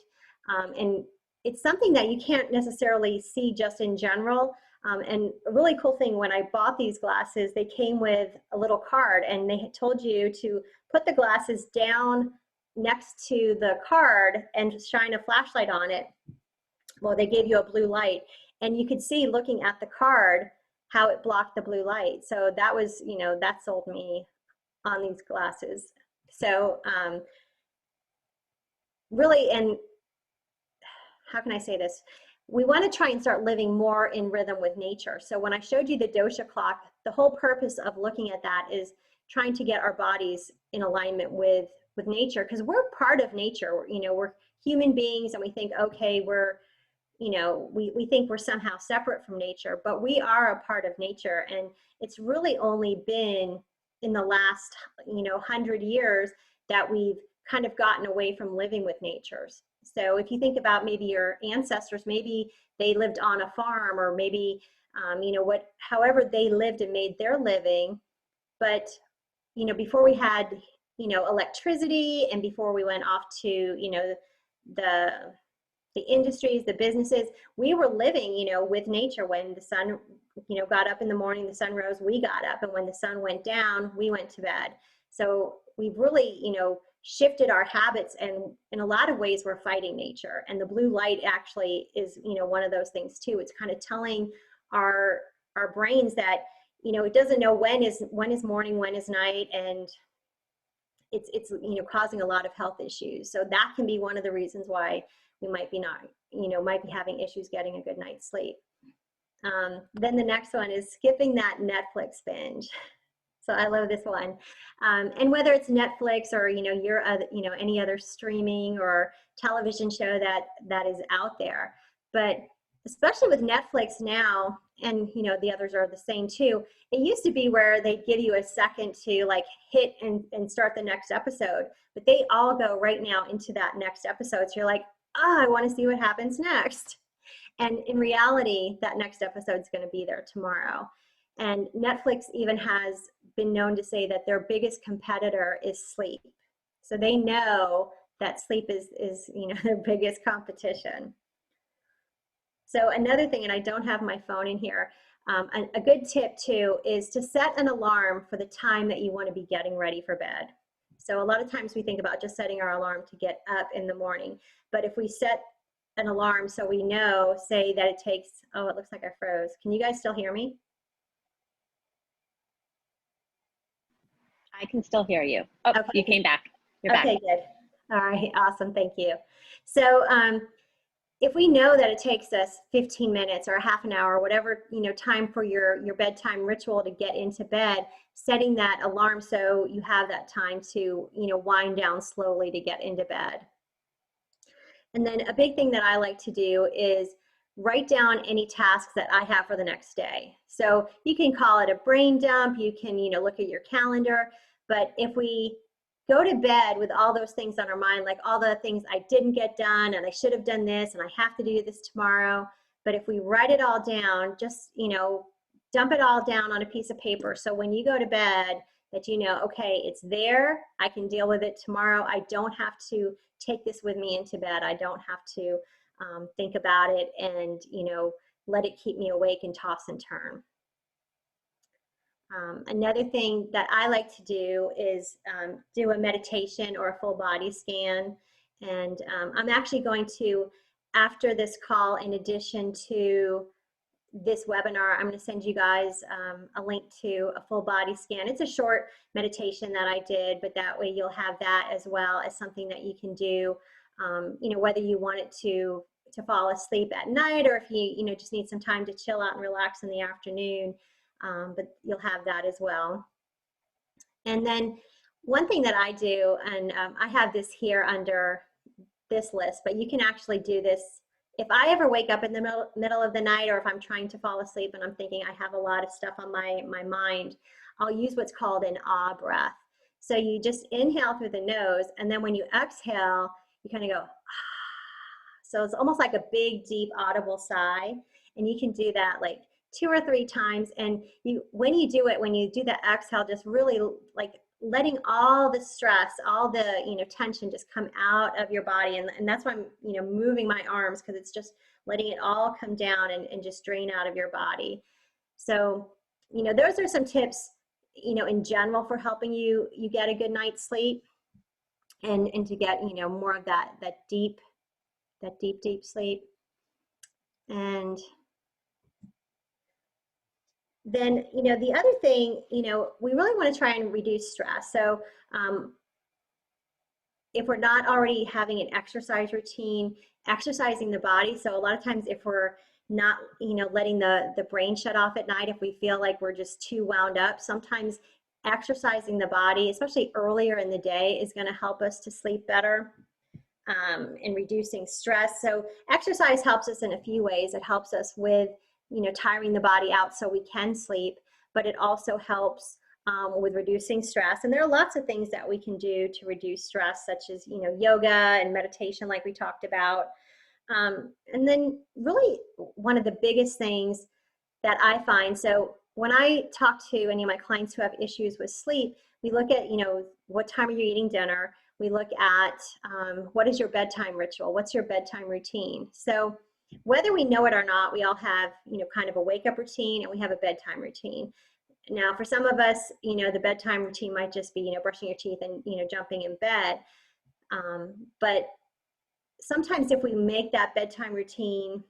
S1: and it's something that you can't necessarily see just in general. And a really cool thing, when I bought these glasses, they came with a little card, and they had told you to put the glasses down next to the card and shine a flashlight on it. Well, they gave you a blue light, and you could see looking at the card how it blocked the blue light. So that was, that sold me on these glasses. So really, and how can I say this? We want to try and start living more in rhythm with nature. So when I showed you the dosha clock, the whole purpose of looking at that is trying to get our bodies in alignment with nature, because we're part of nature. We're human beings, and we think, okay, we think we're somehow separate from nature, but we are a part of nature. And it's really only been in the last 100 years that we've kind of gotten away from living with nature. So if you think about maybe your ancestors, maybe they lived on a farm, or maybe however they lived and made their living. But before we had electricity, and before we went off to the the industries, the businesses, we were living, you know, with nature. When the sun, you know, got up in the morning, the sun rose, we got up. And when the sun went down, we went to bed. So we've really, you know, shifted our habits, and in a lot of ways we're fighting nature. And the blue light actually is, you know, one of those things too. It's kind of telling our brains that, you know, it doesn't know when is morning, when is night, and it's you know, causing a lot of health issues. So that can be one of the reasons why we might be having issues getting a good night's sleep. Then the next one is skipping that Netflix binge. So I love this one. And whether it's Netflix or, you know, your other, you know, any other streaming or television show that is out there, but especially with Netflix now, and, you know, the others are the same too. It used to be where they'd give you a second to like hit and start the next episode, but they all go right now into that next episode. So you're like, oh, I want to see what happens next. And in reality, that next episode is going to be there tomorrow. And Netflix even has been known to say that their biggest competitor is sleep. So they know that sleep is you know, their biggest competition. So another thing, and I don't have my phone in here, a good tip too is to set an alarm for the time that you want to be getting ready for bed. So a lot of times we think about just setting our alarm to get up in the morning, but if we set an alarm so we know, say that it takes, oh, it looks like I froze. Can you guys still hear me?
S2: I can still hear you. Oh,
S1: Okay.
S2: You came back. You're back.
S1: Okay, good. All right, awesome, thank you. So if we know that it takes us 15 minutes or a half an hour, whatever, you know, time for your bedtime ritual to get into bed, setting that alarm so you have that time to, you know, wind down slowly to get into bed. And then a big thing that I like to do is write down any tasks that I have for the next day. So you can call it a brain dump, you can, you know, look at your calendar, but if we go to bed with all those things on our mind, like all the things I didn't get done and I should have done this and I have to do this tomorrow, but if we write it all down, just, you know, dump it all down on a piece of paper. So when you go to bed, that you know, okay, it's there, I can deal with it tomorrow. I don't have to take this with me into bed. I don't have to think about it and, you know, let it keep me awake and toss and turn. Another thing that I like to do is do a meditation or a full body scan. And I'm actually going to, after this call, in addition to this webinar, I'm going to send you guys a link to a full body scan. It's a short meditation that I did, but that way you'll have that as well as something that you can do, you know, whether you want it to fall asleep at night or if you know, just need some time to chill out and relax in the afternoon, but you'll have that as well. And then one thing that I do, and I have this here under this list, but you can actually do this if I ever wake up in the middle of the night, or if I'm trying to fall asleep and I'm thinking I have a lot of stuff on my mind, I'll use what's called an ah breath. So you just inhale through the nose, and then when you exhale, you kind of go, ah. So it's almost like a big, deep, audible sigh. And you can do that like 2 or 3 times. And when you do the exhale, just really like letting all the stress, all the, you know, tension just come out of your body. And that's why I'm, you know, moving my arms, because it's just letting it all come down and just drain out of your body. So, you know, those are some tips, you know, in general for helping you get a good night's sleep and to get, you know, more of that deep sleep. And then, you know, the other thing, you know, we really want to try and reduce stress. So if we're not already having an exercise routine, exercising the body. So a lot of times if we're not, you know, letting the brain shut off at night, if we feel like we're just too wound up, sometimes exercising the body, especially earlier in the day, is going to help us to sleep better and reducing stress. So exercise helps us in a few ways. It helps us with, you know, tiring the body out so we can sleep, but it also helps with reducing stress. And there are lots of things that we can do to reduce stress, such as, you know, yoga and meditation, like we talked about. And then really one of the biggest things that I find, so when I talk to any of my clients who have issues with sleep, we look at, you know, what time are you eating dinner? We look at what is your bedtime ritual? What's your bedtime routine? So whether we know it or not, we all have, kind of a wake up routine and we have a bedtime routine. Now, for some of us, the bedtime routine might just be, brushing your teeth and, jumping in bed. But sometimes if we make that bedtime routine,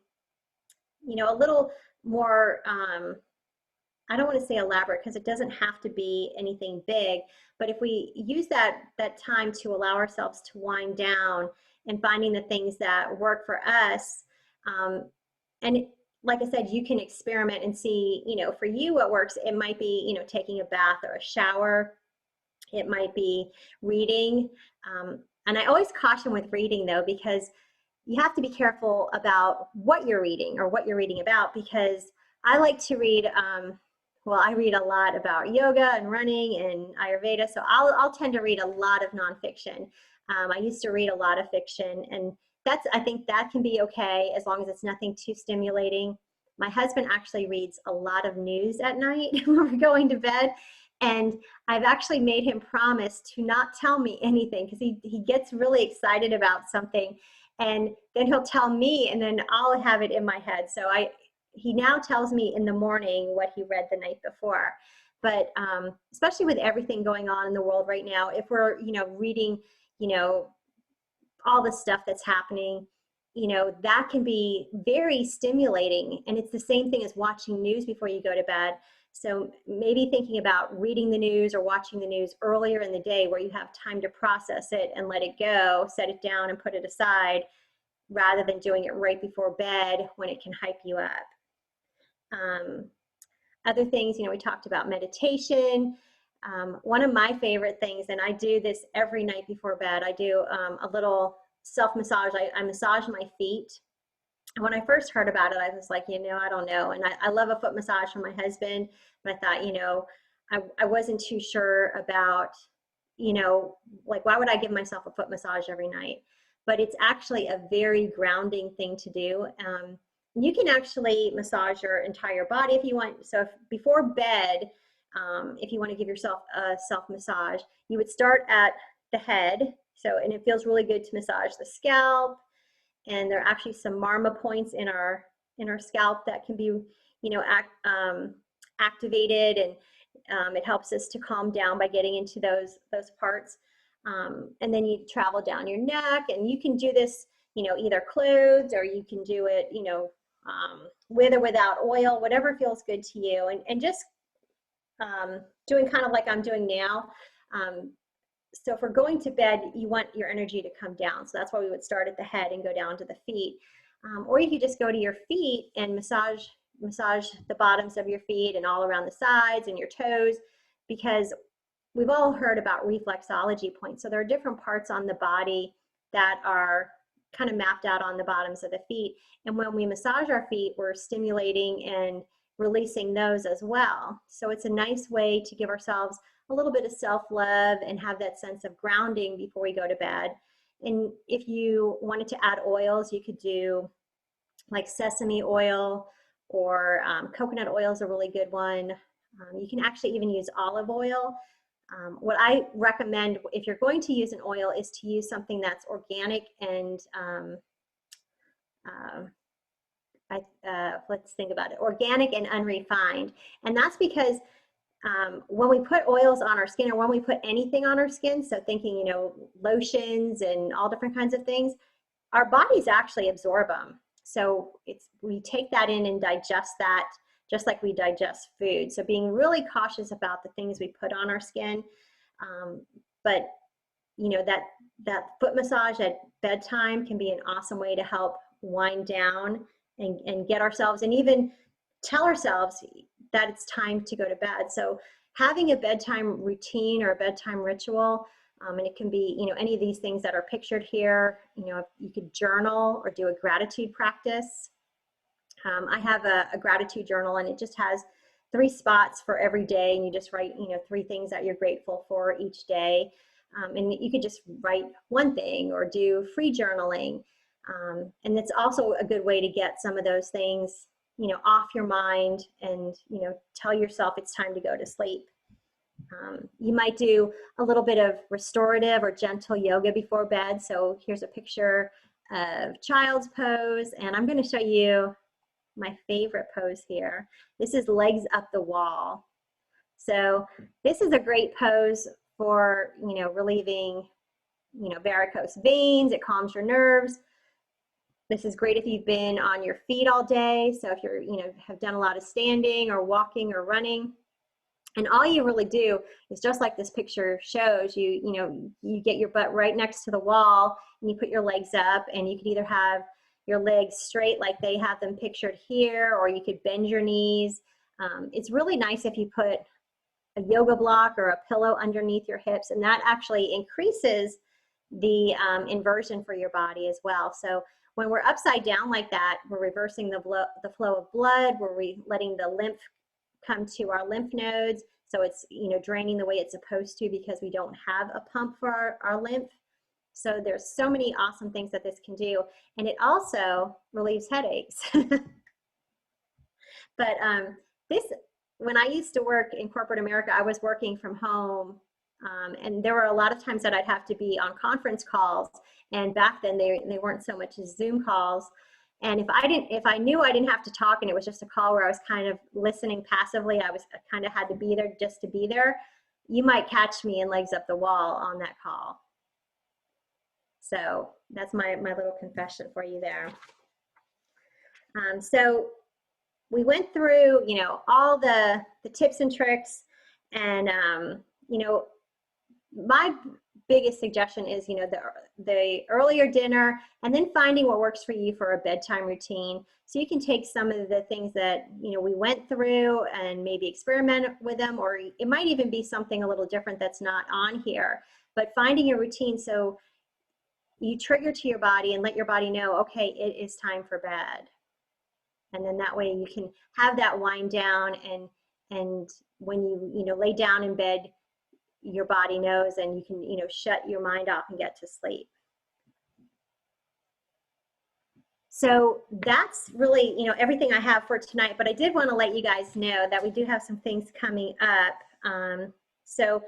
S1: a little more, I don't want to say elaborate because it doesn't have to be anything big, but if we use that time to allow ourselves to wind down and finding the things that work for us, and like I said, you can experiment and see, for you what works. It might be, taking a bath or a shower. It might be reading. And I always caution with reading though, because you have to be careful about what you're reading or what you're reading about, because I like to read, I read a lot about yoga and running and Ayurveda, so I'll tend to read a lot of nonfiction. I used to read a lot of fiction, and I think that can be okay as long as it's nothing too stimulating. My husband actually reads a lot of news at night when we're going to bed, and I've actually made him promise to not tell me anything because he gets really excited about something, and then he'll tell me, and then I'll have it in my head. So he now tells me in the morning what he read the night before. But especially with everything going on in the world right now, if we're, reading, all the stuff that's happening, that can be very stimulating. And it's the same thing as watching news before you go to bed. So maybe thinking about reading the news or watching the news earlier in the day where you have time to process it and let it go, set it down and put it aside, rather than doing it right before bed when it can hype you up. Other things, we talked about meditation. One of my favorite things, and I do this every night before bed, I do a little self-massage. I massage my feet. When I first heard about it, I was like, I don't know. And I love a foot massage from my husband, but I thought, I wasn't too sure about, why would I give myself a foot massage every night? But it's actually a very grounding thing to do. You can actually massage your entire body if you want. So before bed, if you want to give yourself a self-massage, you would start at the head. And it feels really good to massage the scalp. And there are actually some marma points in our scalp that can be, activated, and it helps us to calm down by getting into those parts. And then you travel down your neck, and you can do this, either clothed, or you can do it, with or without oil, whatever feels good to you, and just doing kind of like I'm doing now. So if we're going to bed, you want your energy to come down. So that's why we would start at the head and go down to the feet. Or you could just go to your feet and massage the bottoms of your feet and all around the sides and your toes, because we've all heard about reflexology points. So there are different parts on the body that are kind of mapped out on the bottoms of the feet. And when we massage our feet, we're stimulating and releasing those as well. So it's a nice way to give ourselves a little bit of self-love and have that sense of grounding before we go to bed. And if you wanted to add oils, you could do like sesame oil, or coconut oil is a really good one. You can actually even use olive oil. What I recommend if you're going to use an oil is to use something that's organic and let's think about it, organic and unrefined. And that's because when we put oils on our skin, or when we put anything on our skin, so thinking, lotions and all different kinds of things, our bodies actually absorb them. So we take that in and digest that just like we digest food. So being really cautious about the things we put on our skin. But that foot massage at bedtime can be an awesome way to help wind down and get ourselves, and even tell ourselves that it's time to go to bed. So having a bedtime routine or a bedtime ritual, and it can be, any of these things that are pictured here. You could journal or do a gratitude practice. I have a gratitude journal, and it just has 3 spots for every day, and you just write, 3 things that you're grateful for each day. And you could just write one thing or do free journaling. And it's also a good way to get some of those things, off your mind, and, tell yourself it's time to go to sleep. You might do a little bit of restorative or gentle yoga before bed. So here's a picture of child's pose, and I'm going to show you my favorite pose here. This is legs up the wall. So this is a great pose for, relieving, varicose veins. It calms your nerves. This is great if you've been on your feet all day. So if you're, have done a lot of standing or walking or running. And all you really do is just like this picture shows, you get your butt right next to the wall and you put your legs up, and you could either have your legs straight like they have them pictured here, or you could bend your knees. It's really nice if you put a yoga block or a pillow underneath your hips, and that actually increases the inversion for your body as well. So when we're upside down like that, we're reversing the flow of blood. We're letting the lymph come to our lymph nodes, so it's draining the way it's supposed to, because we don't have a pump for our lymph. So there's so many awesome things that this can do, and it also relieves headaches. But when I used to work in corporate America, I was working from home, and there were a lot of times that I'd have to be on conference calls, and back then they weren't so much as Zoom calls. And if I knew I didn't have to talk and it was just a call where I was kind of listening passively, I kind of had to be there just to be there, you might catch me in legs up the wall on that call. So that's my little confession for you there. So we went through, all the tips and tricks, and, my biggest suggestion is, the earlier dinner, and then finding what works for you for a bedtime routine. So you can take some of the things that, we went through and maybe experiment with them, or it might even be something a little different that's not on here, but finding a routine so you trigger to your body and let your body know, okay, it is time for bed. And then that way you can have that wind down, and when you lay down in bed, your body knows, and you can shut your mind off and get to sleep. So that's really everything I have for tonight, but I did want to let you guys know that we do have some things coming up. So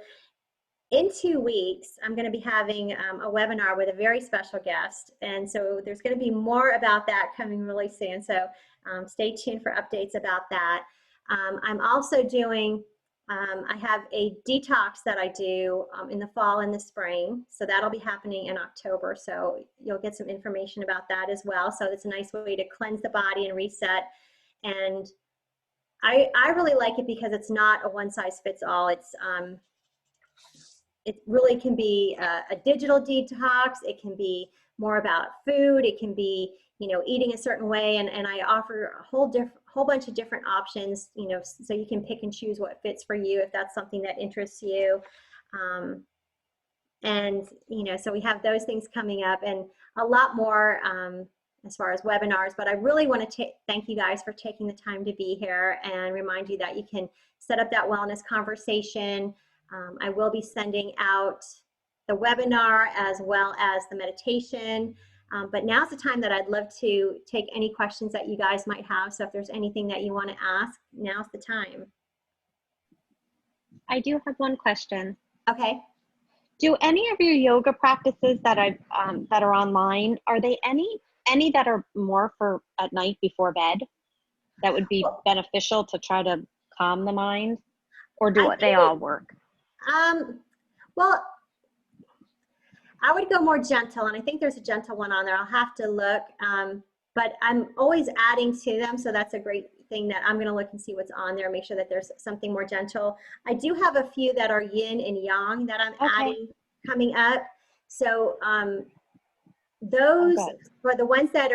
S1: in 2 weeks, I'm going to be having a webinar with a very special guest, and so there's going to be more about that coming really soon. So stay tuned for updates about that. I'm also doing, I have a detox that I do in the fall and the spring, so that'll be happening in October. So you'll get some information about that as well. So it's a nice way to cleanse the body and reset. And I really like it because it's not a one-size-fits-all. It really can be a digital detox. It can be more about food. It can be, eating a certain way. And I offer a whole bunch of different options, so you can pick and choose what fits for you if that's something that interests you. So we have those things coming up, and a lot more as far as webinars. But I really want to thank you guys for taking the time to be here, and remind you that you can set up that wellness conversation. I will be sending out the webinar as well as the meditation. But now's the time that I'd love to take any questions that you guys might have. So if there's anything that you want to ask, now's the time.
S2: I do have one question.
S1: Okay.
S2: Do any of your yoga practices that are online, are they any that are more for at night before bed that would be beneficial to try to calm the mind, or do they all work?
S1: Well, I would go more gentle, and I think there's a gentle one on there. I'll have to look, but I'm always adding to them, so that's a great thing that I'm going to look and see what's on there, make sure that there's something more gentle. I do have a few that are yin and yang that I'm adding coming up. So those for the ones that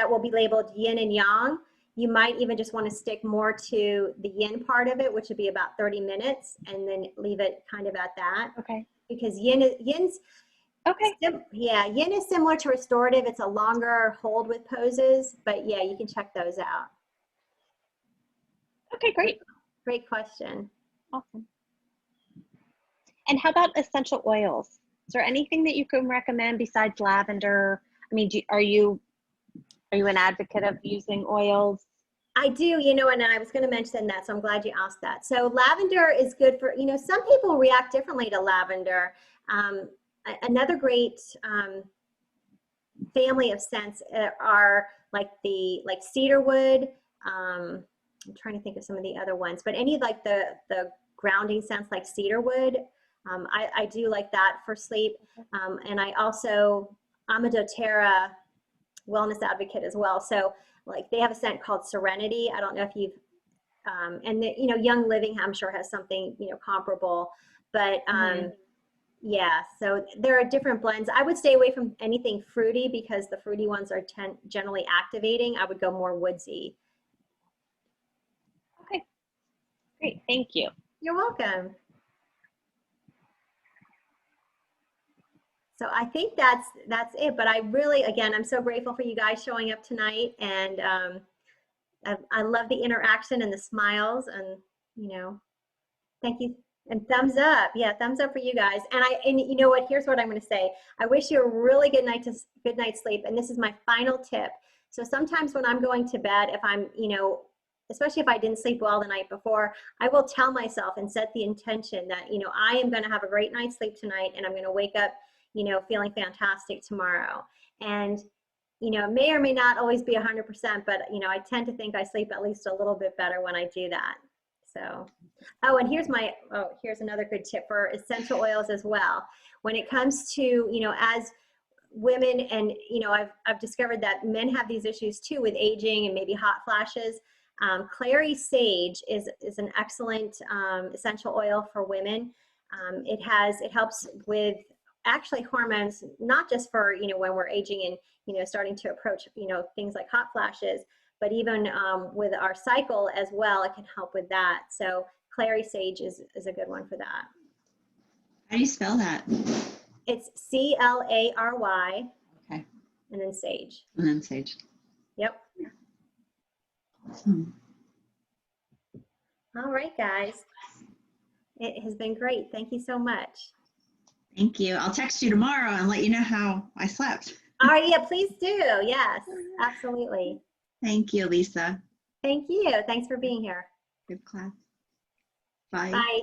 S1: will be labeled yin and yang, you might even just want to stick more to the yin part of it, which would be about 30 minutes, and then leave it kind of at that.
S2: Okay.
S1: Because yin's
S2: okay.
S1: Yeah, yin is similar to restorative. It's a longer hold with poses, but yeah, you can check those out.
S2: Okay, great.
S1: Great question.
S2: Awesome. And how about essential oils? Is there anything that you can recommend besides lavender? I mean, are you an advocate of using oils?
S1: I do, you know, and I was going to mention that, so I'm glad you asked that. So lavender is good for, you know, some people react differently to lavender. Another great family of scents are like cedarwood. I'm trying to think of some of the other ones, but any like the grounding scents like cedarwood, I do like that for sleep. And I also, I'm a doTERRA wellness advocate as well. So like they have a scent called Serenity. I don't know if you've, and the, you know, Young Living, I'm sure has something, you know, comparable, but yeah, so there are different blends. I would stay away from anything fruity because the fruity ones are generally activating. I would go more woodsy.
S2: Okay, great, thank you.
S1: You're welcome. So I think that's it. But I really, again, I'm so grateful for you guys showing up tonight, and I love the interaction and the smiles, and you know, thank you. And thumbs up, yeah, thumbs up for you guys. And you know what? Here's what I'm going to say. I wish you a really good night's sleep. And this is my final tip. So sometimes when I'm going to bed, if I'm, you know, especially if I didn't sleep well the night before, I will tell myself and set the intention that, you know, I am going to have a great night's sleep tonight, and I'm going to wake up, you know, feeling fantastic tomorrow. And you know, it may or may not always be 100%, but you know, I tend to think I sleep at least a little bit better when I do that. So, oh, and here's another good tip for essential oils as well. When it comes to, you know, as women, and, you know, I've discovered that men have these issues too with aging and maybe hot flashes. Clary sage is an excellent essential oil for women. It helps with actually hormones, not just for, you know, when we're aging and, you know, starting to approach, you know, things like hot flashes, but even with our cycle as well, it can help with that. So clary sage is a good one for that.
S3: How do you spell that?
S1: It's C-L-A-R-Y.
S3: Okay.
S1: And then sage.
S3: And then sage.
S1: Yep.
S3: Awesome.
S1: All right, guys. It has been great. Thank you so much.
S3: Thank you. I'll text you tomorrow and let you know how I slept.
S1: All right, yeah, please do. Yes, absolutely.
S3: Thank you, Lisa.
S1: Thank you. Thanks for being here.
S3: Good class. Bye.
S1: Bye.